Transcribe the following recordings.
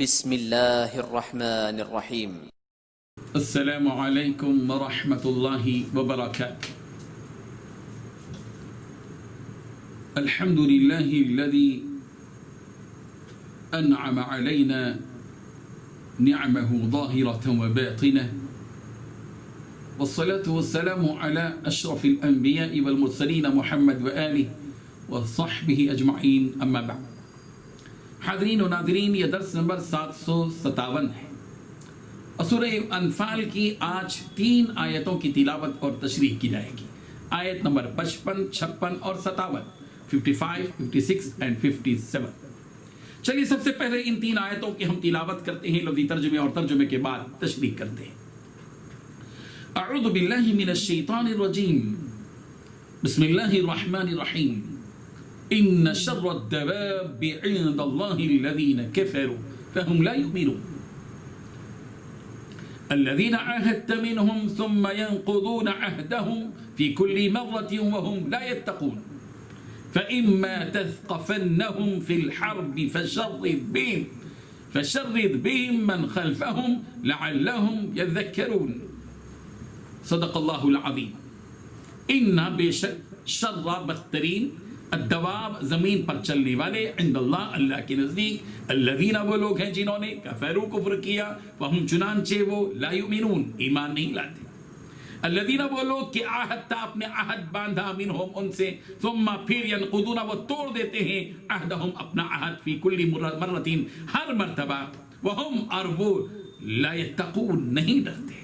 بسم اللہ الرحمن الرحیم۔ السلام علیکم ورحمۃ اللہ وبرکاتہ۔ الحمد للہ الذی انعم علینا نعمه ظاہرة وباطنة، والصلاة والسلام على اشرف الانبیاء والمرسلین محمد وآلہ وصحبہ اجمعین، اما بعد۔ حاضرین و ناظرین، یہ درس نمبر 757 ہے اور سورہ انفال کی آج 3 آیتوں کی تلاوت اور تشریح کی جائے گی۔ آیت نمبر 55، 56 اور 57، 55، 56 and 57۔ چلیے سب سے پہلے ان 3 آیتوں کی ہم تلاوت کرتے ہیں، لفظی ترجمے اور ترجمے کے بعد تشریح کرتے ہیں۔ اعوذ باللہ من الشیطان الرجیم، بسم اللہ الرحمن الرحیم۔ ان شر الدواب عند الله الذين كفروا فهم لا يؤمنون الذين عاهدت منهم ثم ينقضون عهدهم في كل مرة وهم لا يتقون فإما تثقفنهم في الحرب فشرد بهم من خلفهم لعلهم يذكرون۔ صدق الله العظيم۔ ان بشر شر بدترین الدواب زمین پر چلنے والے، عند اللہ اللہ کے نزدیک، الذین وہ لوگ ہیں جنہوں نے کفروا کفر کیا، وہم چنانچہ وہ لا یؤمنون ایمان نہیں لاتے، الذین وہ لوگ کہ عہد اپنے عہد باندھا منہم ان سے، ثم پھر ینقضون وہ توڑ دیتے ہیں عہدہم اپنا عہد، فی کل مرتین ہر مرتبہ، وہم اور وہ لا یتقون نہیں ڈرتے۔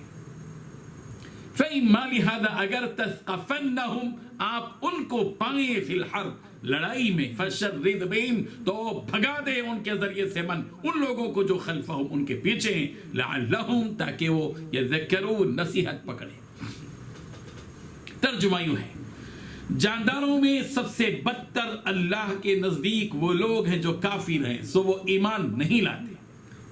فَإِمَّا لِهَذَا اگر تَثْقَفَنَّهُمْ آپ ان کو پائیں فی الحرب لڑائی میں، فَشَرِّدْ بِهِمْ تو بھگا دے ان کے ذریعے سے من ان لوگوں کو جو خلفہم ان کے پیچھے ہیں، لَعَلَّهُمْ تاکہ وہ يَذَّكَّرُونَ نصیحت پکڑیں۔ ترجمہ یوں ہے، جانداروں میں سب سے بدتر اللہ کے نزدیک وہ لوگ ہیں جو کافر ہیں، سو وہ ایمان نہیں لاتے۔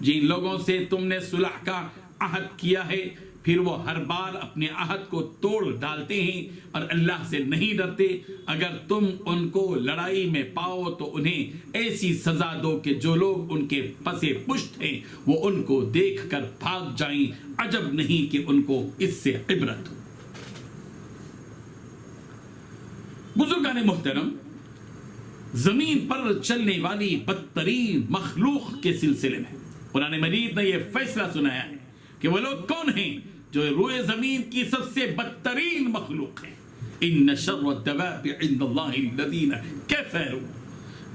جن لوگوں سے تم نے صلح کا عہد کیا ہے، پھر وہ ہر بار اپنے عہد کو توڑ ڈالتے ہیں اور اللہ سے نہیں ڈرتے، اگر تم ان کو لڑائی میں پاؤ تو انہیں ایسی سزا دو کہ جو لوگ ان کے پس پشت ہیں وہ ان کو دیکھ کر بھاگ جائیں، عجب نہیں کہ ان کو اس سے عبرت ہو۔ بزرگان محترم، زمین پر چلنے والی بدترین مخلوق کے سلسلے میں قرآن مجید نے یہ فیصلہ سنایا ہے کہ وہ لوگ کون ہیں جو روئے زمین کی سب سے بدترین مخلوق ہیں۔ ان شر الدواب عند اللہ الذین کفروا،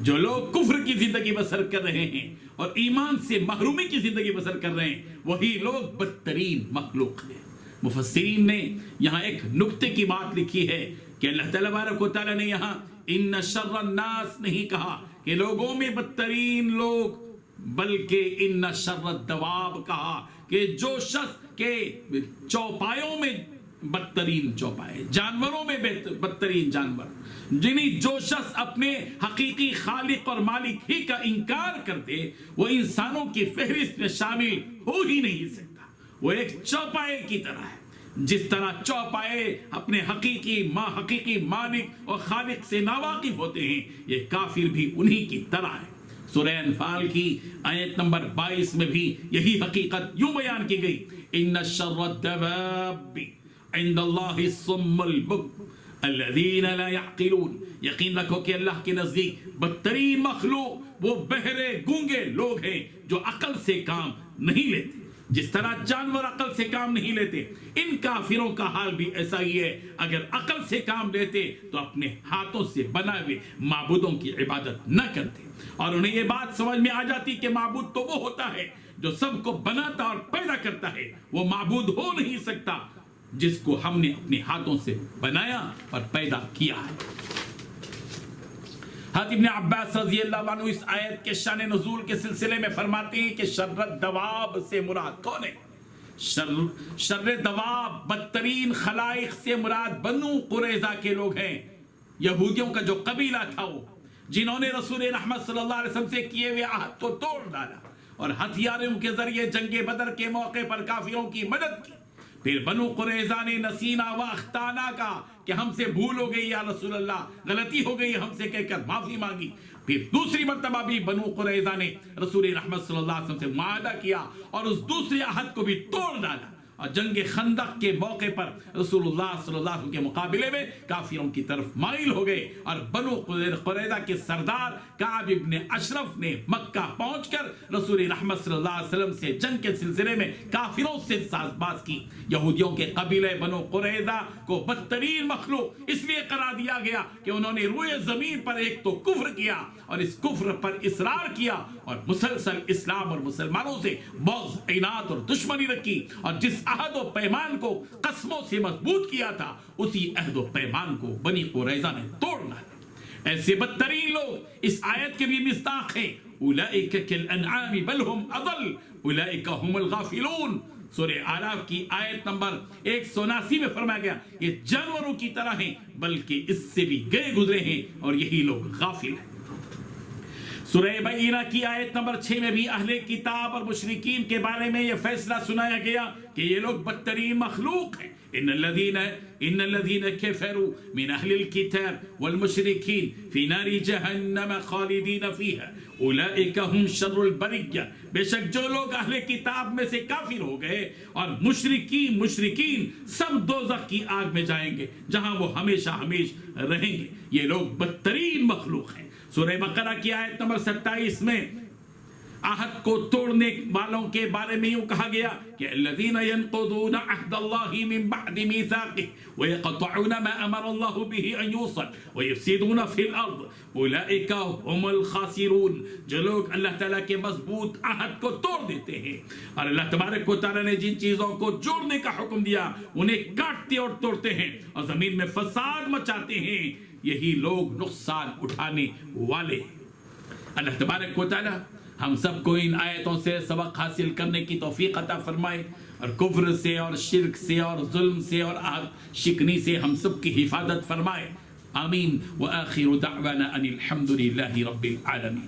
جو لوگ کفر کی زندگی بسر کر رہے ہیں اور ایمان سے محرومی کی زندگی بسر کر رہے ہیں، وہی لوگ بدترین مخلوق ہیں۔ مفسرین نے یہاں ایک نکتے کی بات لکھی ہے کہ اللہ تبارک و تعالیٰ نے یہاں ان شر الناس نہیں کہا کہ لوگوں میں بدترین لوگ، بلکہ ان شر الدواب کہا کہ جو شخص کے چوپایوں میں بدترین چوپائے، جانوروں میں بدترین جانور، جنہیں جو شخص اپنے حقیقی خالق اور مالک ہی کا انکار کرتے وہ انسانوں کی فہرست میں شامل ہو ہی نہیں سکتا۔ وہ ایک چوپائے کی طرح ہے، جس طرح چوپائے اپنے حقیقی مالک اور خالق سے ناواقف ہوتے ہیں، یہ کافر بھی انہی کی طرح ہے۔ سورہ انفال کی آیت نمبر 22 میں بھی یہی حقیقت یوں بیان کی گئی، ان شر الدواب عند اللہ الصم البکم الذین لا يعقلون، یقین رکھو کہ اللہ کے نزدیک بدترین مخلوق وہ بہرے گونگے لوگ ہیں جو عقل سے کام نہیں لیتے۔ جس طرح جانور عقل سے کام نہیں لیتے، ان کافروں کا حال بھی ایسا ہی ہے، اگر عقل سے کام لیتے تو اپنے ہاتھوں سے بنائے ہوئے معبودوں کی عبادت نہ کرتے، اور انہیں یہ بات سمجھ میں آ جاتی کہ معبود تو وہ ہوتا ہے جو سب کو بناتا اور پیدا کرتا ہے، وہ معبود ہو نہیں سکتا جس کو ہم نے اپنے ہاتھوں سے بنایا اور پیدا کیا ہے۔ حضرت ابن عباس رضی اللہ عنہ اس آیت کے شان نزول کے سلسلے میں فرماتے ہیں کہ شر الدواب سے مراد کون ہے؟ شر دواب بدترین خلائق سے مراد بنو قریظہ کے لوگ ہیں، یہودیوں کا جو قبیلہ تھا وہ، جنہوں نے رسول رحمت صلی اللہ علیہ وسلم سے کیے ہوئے عہد کو توڑ ڈالا اور ہتھیاروں کے ذریعے جنگ بدر کے موقع پر کافروں کی مدد کی۔ پھر بنو قریظہ نے نسینا و اختانا کا کہ ہم سے بھول ہو گئی یا رسول اللہ، غلطی ہو گئی ہم سے کہہ کر معافی مانگی۔ پھر دوسری مرتبہ بھی بنو قریظہ نے رسول رحمت صلی اللہ علیہ وسلم سے معاہدہ کیا اور اس دوسرے عہد کو بھی توڑ ڈالا، اور جنگ خندق کے موقع پر رسول اللہ صلی اللہ علیہ وسلم کے مقابلے میں کافروں کی طرف مائل ہو گئے، اور بنو قریظہ کے سردار کعب ابن اشرف نے مکہ پہنچ کر رسول رحمت صلی اللہ علیہ وسلم سے جنگ کے سلسلے میں کافروں سے ساز باز کی۔ یہودیوں کے قبیلے بنو قریظہ کو بدترین مخلوق اس لیے قرار دیا گیا کہ انہوں نے روئے زمین پر ایک تو کفر کیا اور اس کفر پر اصرار کیا اور مسلسل اسلام اور مسلمانوں سے بغض، عناد اور دشمنی رکھی، اور جس عہد و پیمان کو قسموں سے مضبوط کیا تھا اسی عہد و پیمان کو بنی قریظہ نے توڑنا ہے۔ ایسے بدترین لوگ اس آیت کے بھی مصداق ہیں، اولئک کالانعام بل ہم اضل اولئک هم الغافلون۔ سورہ اعراف کی آیت نمبر 179 میں فرمایا گیا یہ جانوروں کی طرح ہیں بلکہ اس سے بھی گئے گزرے ہیں اور یہی لوگ غافل ہیں۔ سورہ بینہ کی آیت نمبر 6 میں بھی اہل کتاب اور مشرکین کے بارے میں یہ فیصلہ سنایا گیا کہ یہ لوگ بدترین مخلوق ہیں۔ ان الذين كفروا من اهل الكتاب والمشركين في نار جهنم خالدين فيها اولئك هم شر البرية۔ بے شک جو لوگ اہل کتاب میں سے کافر ہو گئے اور مشرکین سب دوزخ کی آگ میں جائیں گے جہاں وہ ہمیشہ رہیں گے، یہ لوگ بدترین مخلوق ہیں۔ سورہ بقرہ کی آیت نمبر 27 میں عہد کو توڑنے والوں کے بارے میں یوں کہا گیا کہ الذين ينقضون عهد الله من بعد ميثاقه ويقطعون ما امر الله به ان يوصل ويفسدون في الارض اولئك هم الخاسرون۔ جو لوگ اللہ تعالیٰ کے مضبوط عہد کو توڑ دیتے ہیں اور اللہ تبارک و تعالیٰ نے جن چیزوں کو جوڑنے کا حکم دیا انہیں کاٹتے اور توڑتے ہیں اور زمین میں فساد مچاتے ہیں، یہی لوگ نقصان اٹھانے والے ہیں۔ اللہ تبارک و تعالیٰ ہم سب کو ان آیتوں سے سبق حاصل کرنے کی توفیق عطا فرمائے اور کفر سے اور شرک سے اور ظلم سے اور عہد شکنی سے ہم سب کی حفاظت فرمائے، آمین۔ وآخر دعوانا ان الحمد للہ رب العالمین۔